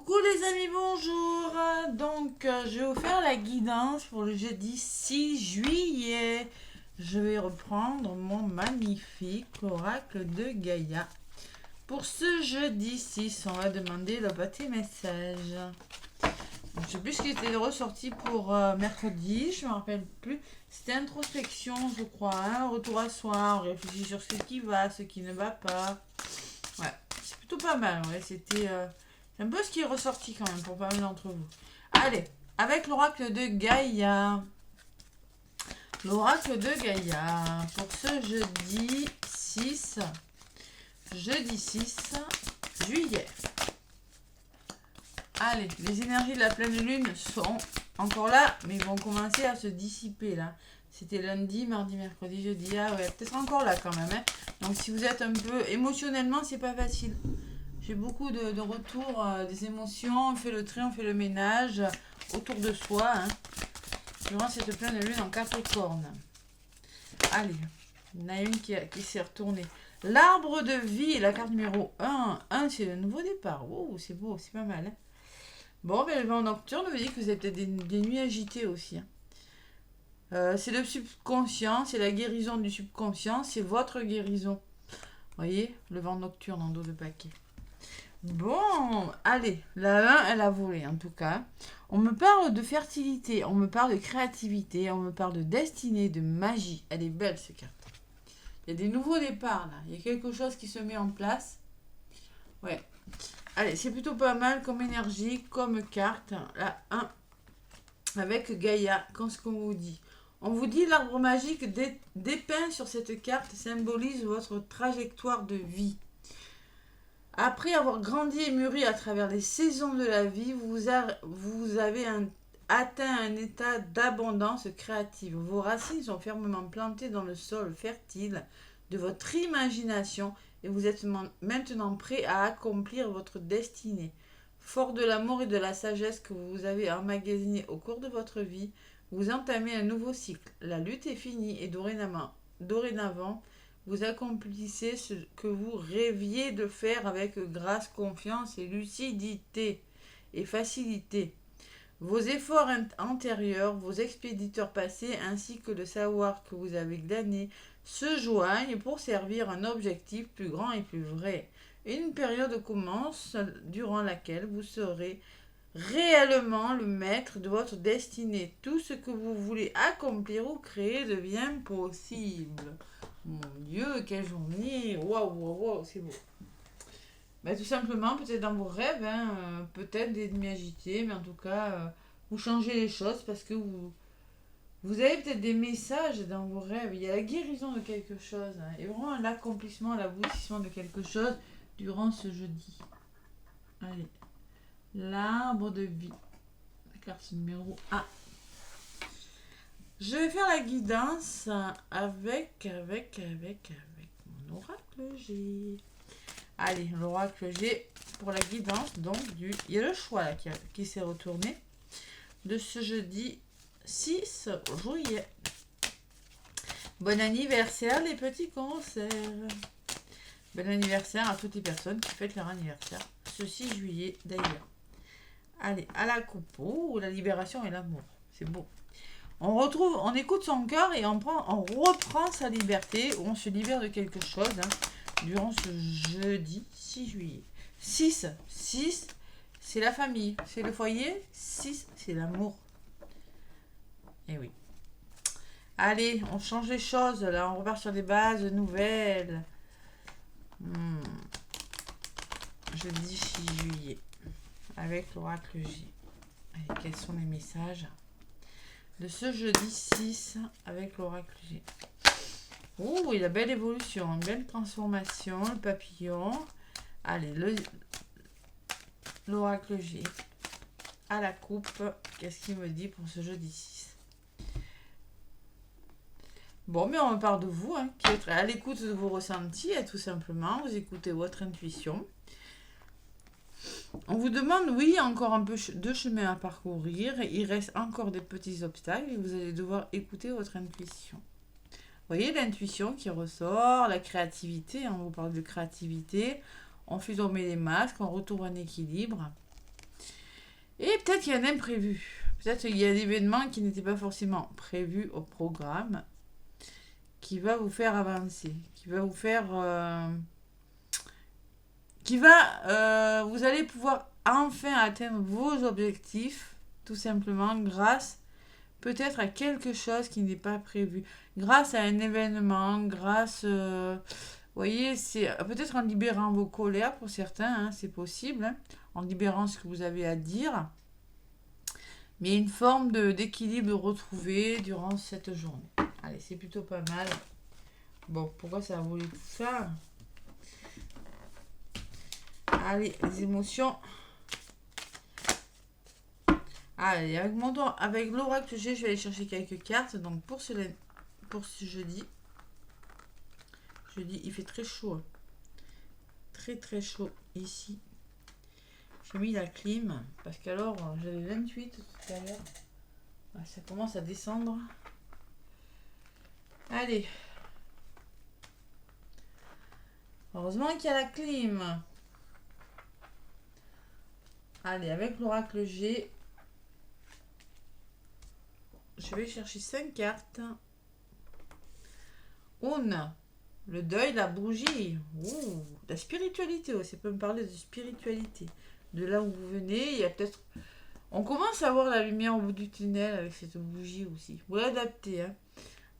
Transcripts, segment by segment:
Coucou les amis, bonjour. Je vais vous faire la guidance pour le jeudi 6 juillet. Je vais reprendre mon magnifique oracle de Gaïa. Pour ce jeudi 6, on va demander le petit message. Je ne sais plus ce qui était ressorti pour mercredi, je ne me rappelle plus. C'était introspection, je crois, hein, retour à soi, on réfléchit sur ce qui va, ce qui ne va pas. Ouais, c'est plutôt pas mal, ouais, c'était... c'est un peu ce qui est ressorti quand même pour pas mal d'entre vous. Allez, avec l'oracle de Gaïa. L'oracle de Gaïa pour ce jeudi 6 juillet. Allez, les énergies de la pleine lune sont encore là, mais ils vont commencer à se dissiper là. C'était lundi, mardi, mercredi, jeudi. Ah ouais, peut-être encore là quand même. Hein. Donc si vous êtes un peu émotionnellement, c'est pas facile. J'ai beaucoup de retours des émotions. On fait le tri, on fait le ménage autour de soi. Hein, durant cette pleine lune en Capricorne. Allez, il y en a une qui s'est retournée. L'arbre de vie, la carte numéro 1. 1, c'est le nouveau départ. Oh, c'est beau, c'est pas mal. Hein. Bon, ben, le vent nocturne vous dit que vous avez peut-être des nuits agitées aussi. Hein. C'est le subconscient, c'est la guérison du subconscient, c'est votre guérison. Vous voyez, le vent nocturne en dos de paquet. Bon, allez, la 1, elle a volé en tout cas. On me parle de fertilité, on me parle de créativité, on me parle de destinée, de magie. Elle est belle cette carte. Il y a des nouveaux départs là, il y a quelque chose qui se met en place. Ouais. Allez, c'est plutôt pas mal comme énergie, comme carte. La 1 avec Gaïa, qu'est-ce qu'on vous dit? On vous dit l'arbre magique dépeint sur cette carte symbolise votre trajectoire de vie. Après avoir grandi et mûri à travers les saisons de la vie, vous avez atteint un état d'abondance créative. Vos racines sont fermement plantées dans le sol fertile de votre imagination et vous êtes maintenant prêt à accomplir votre destinée. Fort de l'amour et de la sagesse que vous avez emmagasiné au cours de votre vie, vous entamez un nouveau cycle. La lutte est finie et dorénavant, vous accomplissez ce que vous rêviez de faire avec grâce, confiance et lucidité et facilité. Vos efforts antérieurs, vos expéditeurs passés ainsi que le savoir que vous avez glané se joignent pour servir un objectif plus grand et plus vrai. Une période commence durant laquelle vous serez réellement le maître de votre destinée. Tout ce que vous voulez accomplir ou créer devient possible. Mon Dieu, quelle journée! Waouh, waouh, waouh, c'est beau. Ben, tout simplement, peut-être dans vos rêves, hein, peut-être des nuits agitées, mais en tout cas, vous changez les choses parce que vous avez peut-être des messages dans vos rêves. Il y a la guérison de quelque chose hein, et vraiment l'accomplissement, l'aboutissement de quelque chose durant ce jeudi. Allez, l'arbre de vie, la carte numéro 1. Je vais faire la guidance avec mon oracle G. Allez, l'oracle G pour la guidance. Donc, il y a le choix là, qui s'est retourné de ce jeudi 6 juillet. Bon anniversaire les petits concerts. Bon anniversaire à toutes les personnes qui fêtent leur anniversaire ce 6 juillet d'ailleurs. Allez, à la coupe. Oh, la libération et l'amour. C'est beau. On écoute son cœur et on reprend sa liberté, ou on se libère de quelque chose durant ce jeudi 6 juillet. 6, c'est la famille, c'est le foyer. 6, c'est l'amour. Et oui. Allez, on change les choses, là, on repart sur des bases nouvelles. Jeudi 6 juillet, avec l'oracle J. Allez, quels sont les messages de ce jeudi 6 avec l'oracle G. Oh, il a belle évolution, une belle transformation, le papillon. Allez, l'oracle G à la coupe. Qu'est-ce qu'il me dit pour ce jeudi 6? Bon, mais on me parle de vous, hein, qui êtes à l'écoute de vos ressentis, tout simplement. Vous écoutez votre intuition. On vous demande, oui, encore un peu de chemin à parcourir. Il reste encore des petits obstacles et vous allez devoir écouter votre intuition. Vous voyez l'intuition qui ressort, la créativité, on vous parle de créativité. On fait tomber les masques, on retrouve un équilibre. Et peut-être qu'il y a un imprévu. Peut-être qu'il y a un événement qui n'était pas forcément prévu au programme, qui va vous faire avancer, qui va vous faire... vous allez pouvoir enfin atteindre vos objectifs, tout simplement grâce peut-être à quelque chose qui n'est pas prévu, grâce à un événement, grâce, vous voyez, c'est peut-être en libérant vos colères pour certains, hein, c'est possible, hein, en libérant ce que vous avez à dire, mais une forme d'équilibre retrouvé durant cette journée. Allez, c'est plutôt pas mal. Bon, pourquoi ça a voulu tout ça? Allez, les émotions. Allez, avec l'oracle que j'ai, je vais aller chercher quelques cartes. Donc pour ce jeudi, il fait très chaud. Hein. Très très chaud ici. J'ai mis la clim parce qu'alors j'avais 28 tout à l'heure. Ça commence à descendre. Allez. Heureusement qu'il y a la clim. Allez, avec l'oracle G, je vais chercher 5 cartes. Une, le deuil, la bougie. Ouh, la spiritualité aussi. Ça peut me parler de spiritualité. De là où vous venez, il y a peut-être... On commence à voir la lumière au bout du tunnel avec cette bougie aussi. Vous l'adaptez, hein.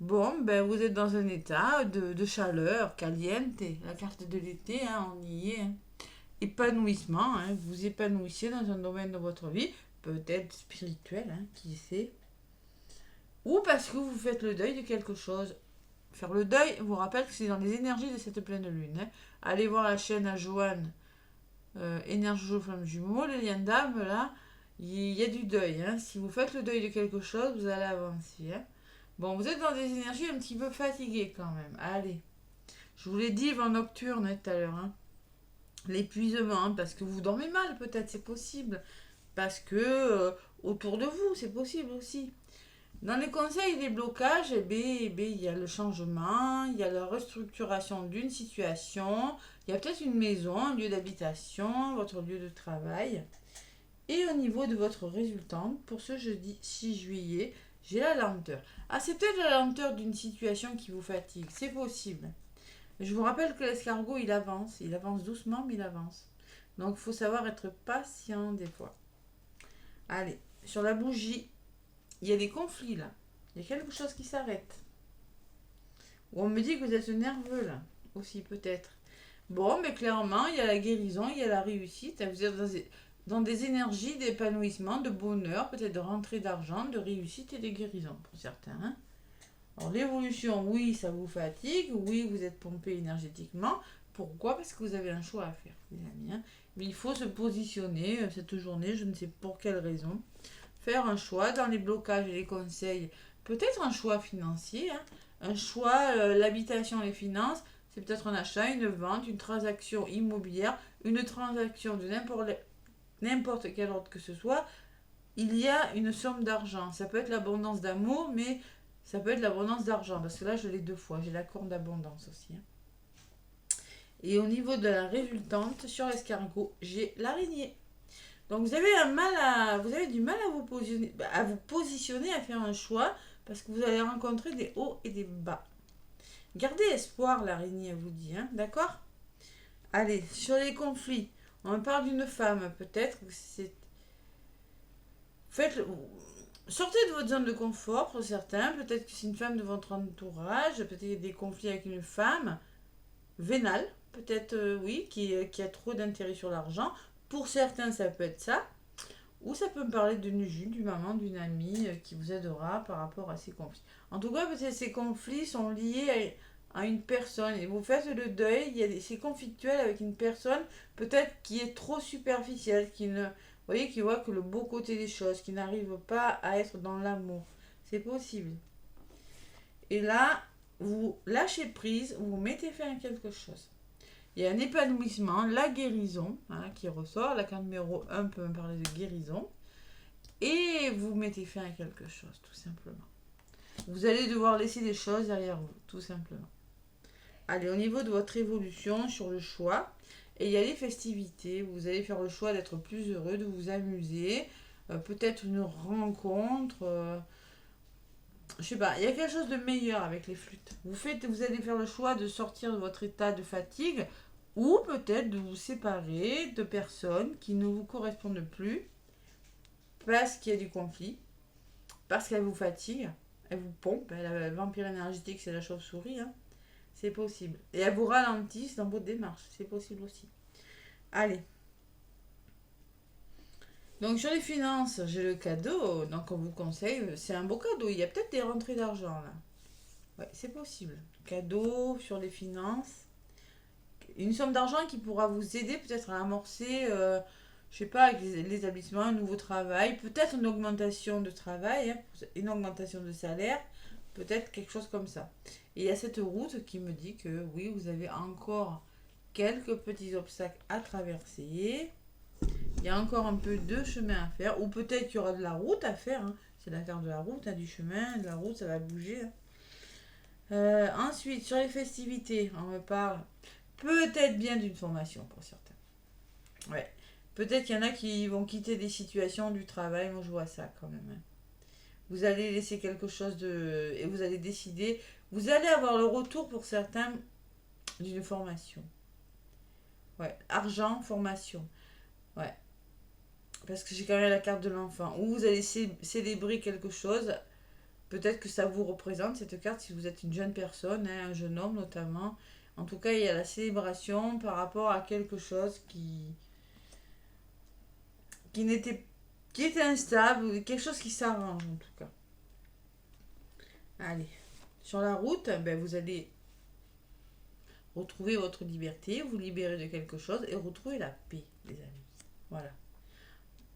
Bon, ben vous êtes dans un état de chaleur, caliente. La carte de l'été, hein, on y est. Hein. Épanouissement, hein. Vous épanouissez dans un domaine de votre vie. Peut-être spirituel, hein, qui sait. Ou parce que vous faites le deuil de quelque chose. Faire le deuil, vous rappelle que c'est dans les énergies de cette pleine lune. Hein. Allez voir la chaîne à Joanne, Énergie Flamme Jumeau, les liens d'âme, là, il y a du deuil. Hein. Si vous faites le deuil de quelque chose, vous allez avancer. Hein. Bon, vous êtes dans des énergies un petit peu fatiguées quand même. Allez. Je vous l'ai dit, vent nocturne tout à l'heure. Hein. L'épuisement, hein, parce que vous dormez mal, peut-être, c'est possible. Parce que autour de vous, c'est possible aussi. Dans les conseils des blocages, il y a le changement, il y a la restructuration d'une situation, il y a peut-être une maison, un lieu d'habitation, votre lieu de travail. Et au niveau de votre résultante, pour ce jeudi 6 juillet, j'ai la lenteur. Ah, c'est peut-être la lenteur d'une situation qui vous fatigue, c'est possible. Je vous rappelle que l'escargot, il avance doucement, mais il avance. Donc, il faut savoir être patient des fois. Allez, sur la bougie, il y a des conflits là. Il y a quelque chose qui s'arrête. Ou on me dit que vous êtes nerveux là, aussi peut-être. Bon, mais clairement, il y a la guérison, il y a la réussite. Vous êtes dans des énergies d'épanouissement, de bonheur, peut-être de rentrée d'argent, de réussite et de guérison pour certains. Hein. Alors l'évolution, oui, ça vous fatigue, oui, vous êtes pompé énergétiquement. Pourquoi? Parce que vous avez un choix à faire, les amis. Hein. Mais il faut se positionner cette journée, je ne sais pour quelle raison. Faire un choix dans les blocages et les conseils. Peut-être un choix financier, hein. Un choix, l'habitation, les finances. C'est peut-être un achat, une vente, une transaction immobilière, une transaction de n'importe quel ordre que ce soit. Il y a une somme d'argent. Ça peut être l'abondance d'amour, mais ça peut être l'abondance d'argent. Parce que là, je l'ai 2 fois. J'ai la corne d'abondance aussi. Hein. Et au niveau de la résultante, sur l'escargot, j'ai l'araignée. Donc vous avez du mal à vous positionner, à faire un choix, parce que vous allez rencontrer des hauts et des bas. Gardez espoir, l'araignée, vous dit, hein, d'accord? Allez, sur les conflits, on parle d'une femme, peut-être que c'est... Sortez de votre zone de confort pour certains, peut-être que c'est une femme de votre entourage, peut-être qu'il y a des conflits avec une femme vénale, peut-être, oui, qui a trop d'intérêt sur l'argent. Pour certains, ça peut être ça. Ou ça peut me parler d'une maman, d'une amie qui vous aidera par rapport à ces conflits. En tout cas, peut-être ces conflits sont liés à une personne. Et vous faites le deuil, c'est conflictuel avec une personne peut-être qui est trop superficielle, qui voit que le beau côté des choses, qui n'arrive pas à être dans l'amour. C'est possible. Et là, vous lâchez prise, vous mettez fin à quelque chose. Il y a un épanouissement, la guérison, hein, qui ressort. La carte numéro 1 peut me parler de guérison. Et vous mettez fin à quelque chose, tout simplement. Vous allez devoir laisser des choses derrière vous, tout simplement. Allez, au niveau de votre évolution sur le choix, et il y a les festivités. Vous allez faire le choix d'être plus heureux, de vous amuser. peut-être une rencontre. Je sais pas, il y a quelque chose de meilleur avec les flûtes. Vous allez faire le choix de sortir de votre état de fatigue ou peut-être de vous séparer de personnes qui ne vous correspondent plus parce qu'il y a du conflit, parce qu'elles vous fatiguent, elles vous pompent. La vampire énergétique, c'est la chauve-souris, hein. C'est possible. Et elles vous ralentissent dans votre démarche, c'est possible aussi. Allez. Donc sur les finances, j'ai le cadeau, donc on vous conseille, c'est un beau cadeau, il y a peut-être des rentrées d'argent là. Ouais, c'est possible. Cadeau sur les finances. Une somme d'argent qui pourra vous aider peut-être à amorcer, je sais pas, avec l'établissement, un nouveau travail, peut-être une augmentation de travail, hein, une augmentation de salaire, peut-être quelque chose comme ça. Et il y a cette route qui me dit que oui, vous avez encore quelques petits obstacles à traverser. Il y a encore un peu de chemin à faire, ou peut-être qu'il y aura de la route à faire, hein. C'est la carte de la route, hein, du chemin, de la route, ça va bouger, hein. Ensuite, sur les festivités, on me parle peut-être bien d'une formation pour certains. Ouais. Peut-être qu'il y en a qui vont quitter des situations du travail, moi je vois ça quand même, hein. Vous allez laisser quelque chose de... Et vous allez décider... Vous allez avoir le retour pour certains d'une formation. Ouais. Argent, formation. Ouais. Parce que j'ai quand même la carte de l'enfant. Ou vous allez célébrer quelque chose. Peut-être que ça vous représente cette carte si vous êtes une jeune personne, hein, un jeune homme notamment. En tout cas, il y a la célébration par rapport à quelque chose qui n'était qui était instable, quelque chose qui s'arrange en tout cas. Allez, sur la route, ben, vous allez retrouver votre liberté, vous libérer de quelque chose et retrouver la paix, les amis. Voilà.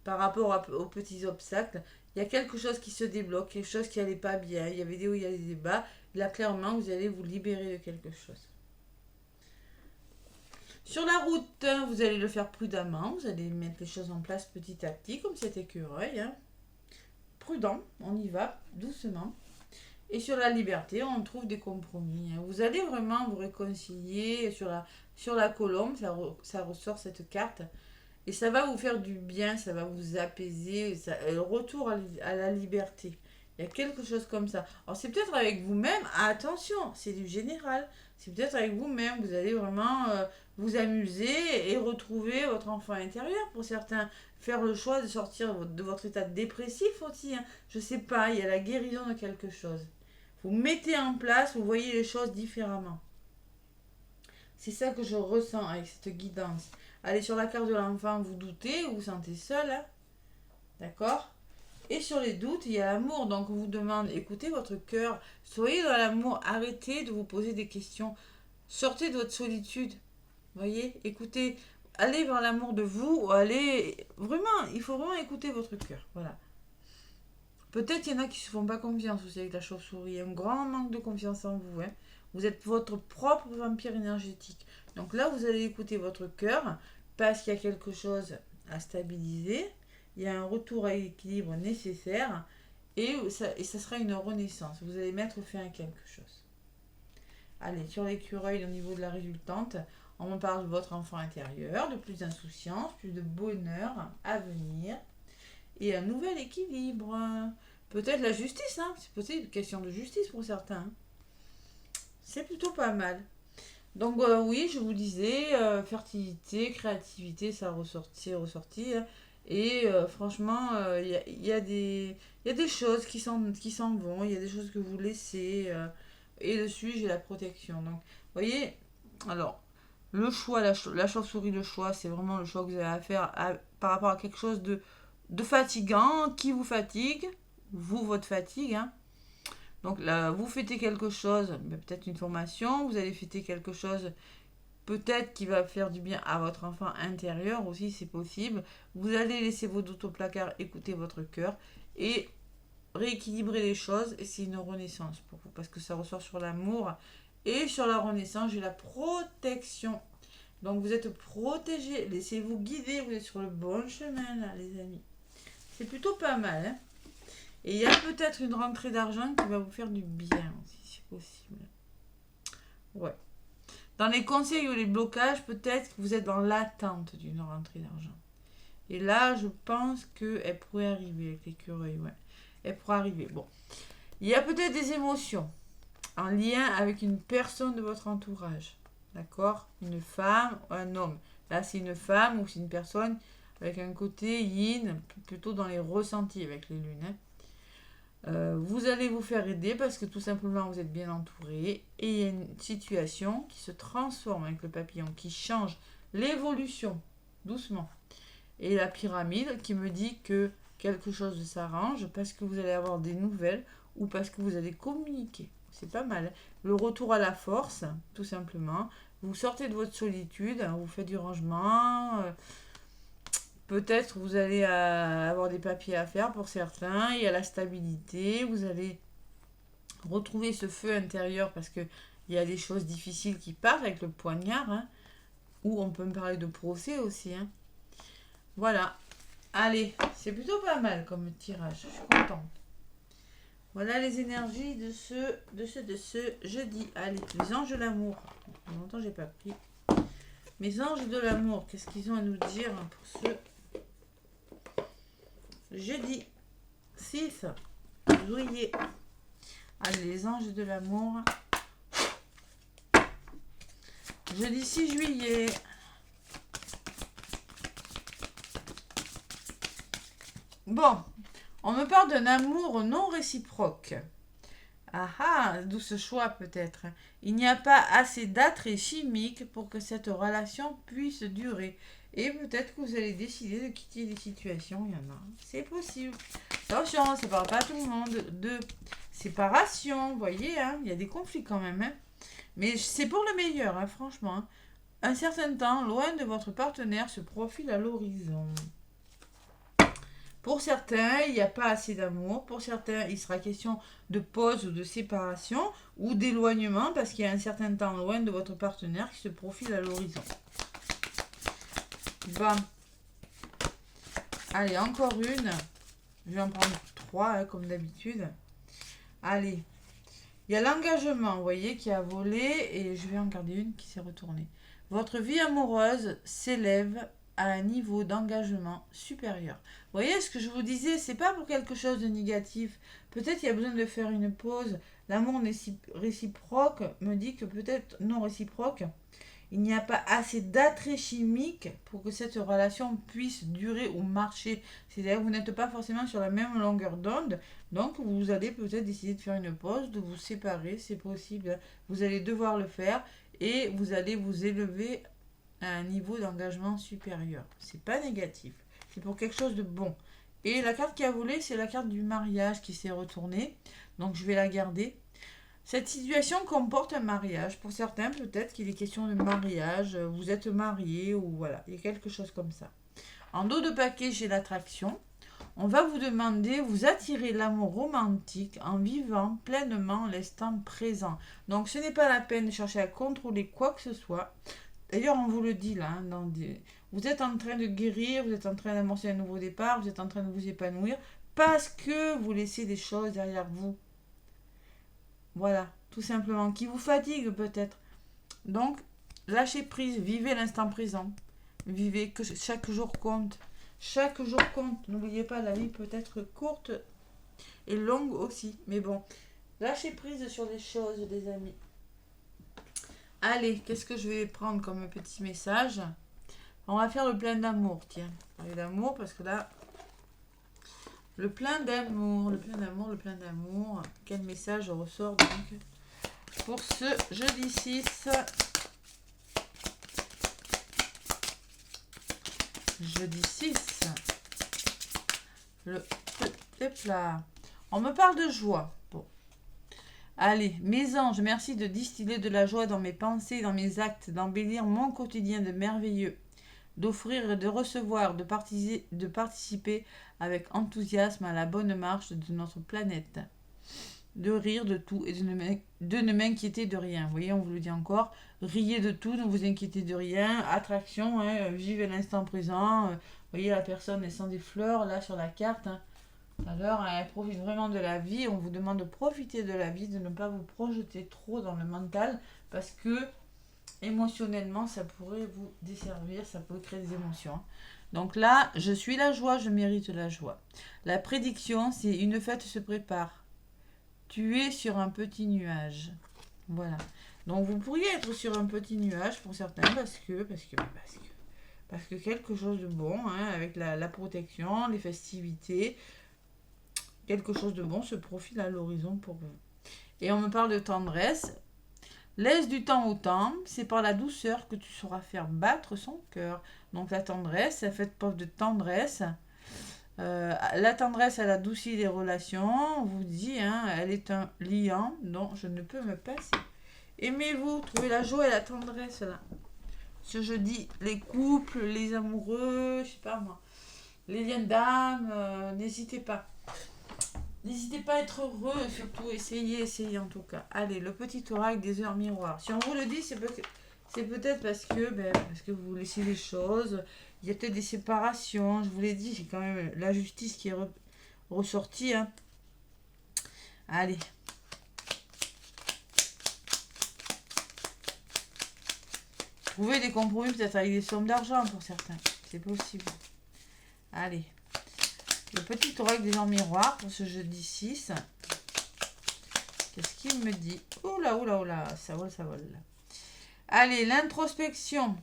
Par rapport aux petits obstacles, il y a quelque chose qui se débloque, quelque chose qui n'allait pas bien, il y avait des hauts, il y avait des bas. Là, clairement, vous allez vous libérer de quelque chose. Sur la route, vous allez le faire prudemment, vous allez mettre les choses en place petit à petit, comme cet écureuil, hein. Prudent, on y va, doucement. Et sur la liberté, on trouve des compromis, hein. Vous allez vraiment vous réconcilier sur la colombe, ça ressort cette carte. Et ça va vous faire du bien, ça va vous apaiser, le retour à la liberté. Il y a quelque chose comme ça. Alors c'est peut-être avec vous-même, attention, c'est du général. C'est peut-être avec vous-même, vous allez vraiment vous amuser et retrouver votre enfant intérieur pour certains. Faire le choix de sortir de votre état dépressif aussi, hein. Je sais pas, il y a la guérison de quelque chose. Vous mettez en place, vous voyez les choses différemment. C'est ça que je ressens avec cette guidance. Allez, sur la carte de l'enfant, vous doutez, vous vous sentez seul, hein. D'accord? Et sur les doutes, il y a l'amour. Donc, on vous demande, écoutez votre cœur, soyez dans l'amour, arrêtez de vous poser des questions. Sortez de votre solitude. Voyez? Écoutez, allez vers l'amour de vous, allez... Vraiment, il faut vraiment écouter votre cœur. Voilà. Peut-être il y en a qui ne se font pas confiance aussi avec la chauve-souris. Un grand manque de confiance en vous, hein. Vous êtes votre propre vampire énergétique. Donc là, vous allez écouter votre cœur parce qu'il y a quelque chose à stabiliser. Il y a un retour à l'équilibre nécessaire et ça sera une renaissance. Vous allez mettre fin à quelque chose. Allez, sur l'écureuil au niveau de la résultante, on me parle de votre enfant intérieur, de plus d'insouciance, plus de bonheur à venir et un nouvel équilibre. Peut-être la justice, hein. C'est possible, question de justice pour certains, hein. C'est plutôt pas mal. Donc oui, je vous disais, fertilité, créativité, ça ressorti, ressorti, hein. Et franchement, il y a des choses qui s'en vont, il y a des choses que vous laissez. Et dessus, j'ai la protection. Donc, vous voyez, alors, le choix, la chauve-souris, le choix, c'est vraiment le choix que vous avez à faire par rapport à quelque chose de fatigant, qui vous fatigue, vous, votre fatigue, hein. Donc là, vous fêtez quelque chose, peut-être une formation, vous allez fêter quelque chose, peut-être qui va faire du bien à votre enfant intérieur aussi, c'est possible. Vous allez laisser vos doutes au placard, écouter votre cœur et rééquilibrer les choses. Et c'est une renaissance pour vous, parce que ça ressort sur l'amour et sur la renaissance, j'ai la protection. Donc vous êtes protégés, laissez-vous guider, vous êtes sur le bon chemin là, les amis. C'est plutôt pas mal, hein. Et il y a peut-être une rentrée d'argent qui va vous faire du bien aussi, si possible. Ouais. Dans les conseils ou les blocages, peut-être que vous êtes dans l'attente d'une rentrée d'argent. Et là, je pense qu'elle pourrait arriver avec l'écureuil, ouais. Elle pourrait arriver. Bon. Il y a peut-être des émotions en lien avec une personne de votre entourage. D'accord? Une femme ou un homme. Là, c'est une femme ou c'est une personne avec un côté yin, plutôt dans les ressentis avec les lunes. Hein. Vous allez vous faire aider parce que tout simplement vous êtes bien entouré et il y a une situation qui se transforme avec le papillon, qui change l'évolution doucement. Et la pyramide qui me dit que quelque chose s'arrange parce que vous allez avoir des nouvelles ou parce que vous allez communiquer. C'est pas mal. Le retour à la force, tout simplement. Vous sortez de votre solitude, vous faites du rangement. Peut-être vous allez avoir des papiers à faire pour certains. Il y a la stabilité. Vous allez retrouver ce feu intérieur parce qu'il y a des choses difficiles qui partent avec le poignard. Hein, ou on peut me parler de procès aussi. Hein. Voilà. Allez, c'est plutôt pas mal comme tirage. Je suis contente. Voilà les énergies de ce jeudi. Allez, les anges de l'amour. Longtemps j'ai pas pris. Mes anges de l'amour, qu'est-ce qu'ils ont à nous dire pour ce jeudi 6 juillet. Allez, les anges de l'amour. Jeudi 6 juillet. Bon, on me parle d'un amour non réciproque. Ah ah, d'où ce choix peut-être. Il n'y a pas assez d'attrait chimique pour que cette relation puisse durer. Et peut-être que vous allez décider de quitter des situations, il y en a. C'est possible. Attention, ça ne parle pas à tout le monde de séparation, vous voyez, hein, il y a des conflits quand même. Hein. Mais c'est pour le meilleur, hein, franchement. Hein. Un certain temps, loin de votre partenaire, se profile à l'horizon. Pour certains, il n'y a pas assez d'amour. Pour certains, il sera question de pause ou de séparation ou d'éloignement parce qu'il y a un certain temps loin de votre partenaire qui se profile à l'horizon. Bon. Allez, encore une. Je vais en prendre 3 hein, comme d'habitude. Allez. Il y a l'engagement, vous voyez, qui a volé et je vais en garder une qui s'est retournée. Votre vie amoureuse s'élève à un niveau d'engagement supérieur. Vous voyez ce que je vous disais, c'est pas pour quelque chose de négatif. Peut-être qu'il y a besoin de faire une pause. L'amour réciproque me dit que peut-être non réciproque. Il n'y a pas assez d'attrait chimique pour que cette relation puisse durer ou marcher. C'est-à-dire que vous n'êtes pas forcément sur la même longueur d'onde. Donc vous allez peut-être décider de faire une pause, de vous séparer, c'est possible. Vous allez devoir le faire et vous allez vous élever à un niveau d'engagement supérieur. C'est pas négatif. C'est pour quelque chose de bon. Et la carte qui a volé, c'est la carte du mariage qui s'est retournée. Donc je vais la garder. Cette situation comporte un mariage. Pour certains, peut-être qu'il est question de mariage. Vous êtes marié ou voilà. Il y a quelque chose comme ça. En dos de paquet, j'ai l'attraction. On va vous demander, vous attirer l'amour romantique en vivant pleinement l'instant présent. Donc ce n'est pas la peine de chercher à contrôler quoi que ce soit. D'ailleurs, on vous le dit là, hein, vous êtes en train de guérir, vous êtes en train d'amorcer un nouveau départ, vous êtes en train de vous épanouir parce que vous laissez des choses derrière vous. Voilà, tout simplement, qui vous fatigue peut-être. Donc, lâchez prise, vivez l'instant présent. Vivez que chaque jour compte. Chaque jour compte. N'oubliez pas, la vie peut être courte et longue aussi. Mais bon, lâchez prise sur les choses, les amis. Allez, qu'est-ce que je vais prendre comme petit message? On va faire le plein d'amour, tiens. Parler d'amour parce que là, le plein d'amour, le plein d'amour, le plein d'amour. Quel message ressort donc pour ce jeudi 6? Jeudi 6. Le plat. On me parle de joie. Bon. Allez, mes anges, merci de distiller de la joie dans mes pensées, dans mes actes, d'embellir mon quotidien de merveilleux, d'offrir et de recevoir, de participer avec enthousiasme à la bonne marche de notre planète, de rire de tout et de ne m'inquiéter de rien. Vous voyez, on vous le dit encore, riez de tout, ne vous inquiétez de rien, attraction, hein, vivez l'instant présent. Vous voyez, la personne, elle sent des fleurs là sur la carte, hein. Alors, elle profite vraiment de la vie. On vous demande de profiter de la vie, de ne pas vous projeter trop dans le mental parce que émotionnellement, ça pourrait vous desservir, ça peut créer des émotions. Donc là, je suis la joie, je mérite la joie. La prédiction, c'est une fête se prépare. Tu es sur un petit nuage. Voilà. Donc vous pourriez être sur un petit nuage pour certains parce que quelque chose de bon, hein, avec la protection, les festivités, quelque chose de bon se profile à l'horizon pour vous. Et on me parle de tendresse. Laisse du temps au temps, c'est par la douceur que tu sauras faire battre son cœur. Donc la tendresse, elle fait preuve de tendresse. La tendresse, elle adoucit les relations. On vous dit, hein, elle est un liant dont je ne peux me passer. Aimez-vous, trouvez la joie et la tendresse là. Ce jeudi, les couples, les amoureux, je sais pas moi, les liens d'âme, n'hésitez pas. N'hésitez pas à être heureux, surtout essayez en tout cas. Allez, le petit oracle des heures miroirs. Si on vous le dit, c'est peut-être parce que vous laissez les choses. Il y a peut-être des séparations. Je vous l'ai dit, c'est quand même la justice qui est ressortie. Hein. Allez. Trouver des compromis peut-être avec des sommes d'argent pour certains. C'est possible. Allez. Le petit oracle des gens miroirs pour ce jeudi 6. Qu'est-ce qu'il me dit? Oula, oula, oula, ça vole, ça vole. Allez, l'introspection.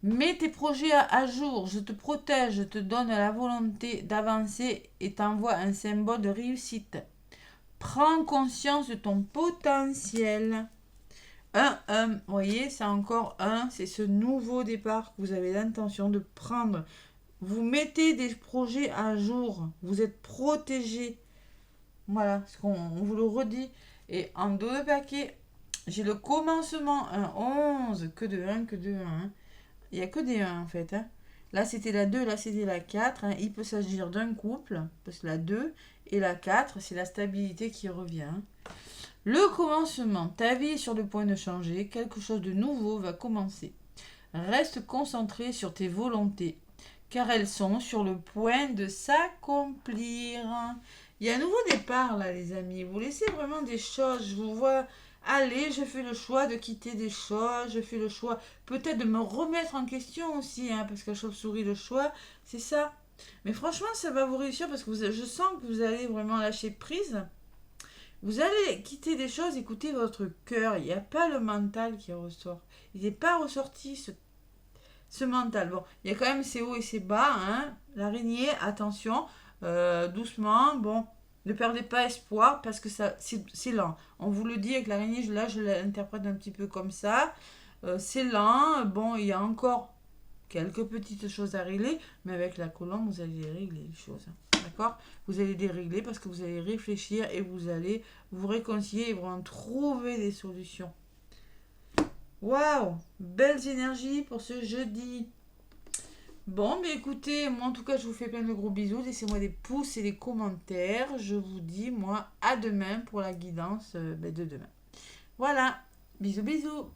Mets tes projets à jour. Je te protège, je te donne la volonté d'avancer et t'envoie un symbole de réussite. Prends conscience de ton potentiel. Vous voyez, c'est encore un. C'est ce nouveau départ que vous avez l'intention de prendre. Vous mettez des projets à jour. Vous êtes protégé. Voilà, on vous le redit. Et en deux paquets, j'ai le commencement, un 11, que de 1, que de 1. Hein. Il n'y a que des 1 en fait. Hein. Là, c'était la 2, là, c'était la 4. Hein. Il peut s'agir d'un couple, parce que la 2 et la 4, c'est la stabilité qui revient. Hein. Le commencement, ta vie est sur le point de changer. Quelque chose de nouveau va commencer. Reste concentré sur tes volontés, car elles sont sur le point de s'accomplir. Il y a un nouveau départ là, les amis. Vous laissez vraiment des choses. Je vous vois aller. Je fais le choix de quitter des choses. Je fais le choix peut-être de me remettre en question aussi, hein, parce que la chauve-souris, le choix, c'est ça. Mais franchement, ça va vous réussir parce que je sens que vous allez vraiment lâcher prise. Vous allez quitter des choses, écoutez votre cœur. Il n'y a pas le mental qui ressort. Il n'est pas ressorti ce mental. Bon, il y a quand même ses hauts et ses bas. Hein. L'araignée, attention, doucement. Bon, ne perdez pas espoir parce que c'est lent. On vous le dit avec l'araignée, là je l'interprète un petit peu comme ça. C'est lent. Bon, il y a encore quelques petites choses à régler, mais avec la colombe, vous allez régler les choses. D'accord? Vous allez les régler parce que vous allez réfléchir et vous allez vous réconcilier et vraiment trouver des solutions. Waouh! Belles énergies pour ce jeudi. Bon, mais écoutez, moi en tout cas, je vous fais plein de gros bisous. Laissez-moi des pouces et des commentaires. Je vous dis, moi, à demain pour la guidance de demain. Voilà. Bisous, bisous.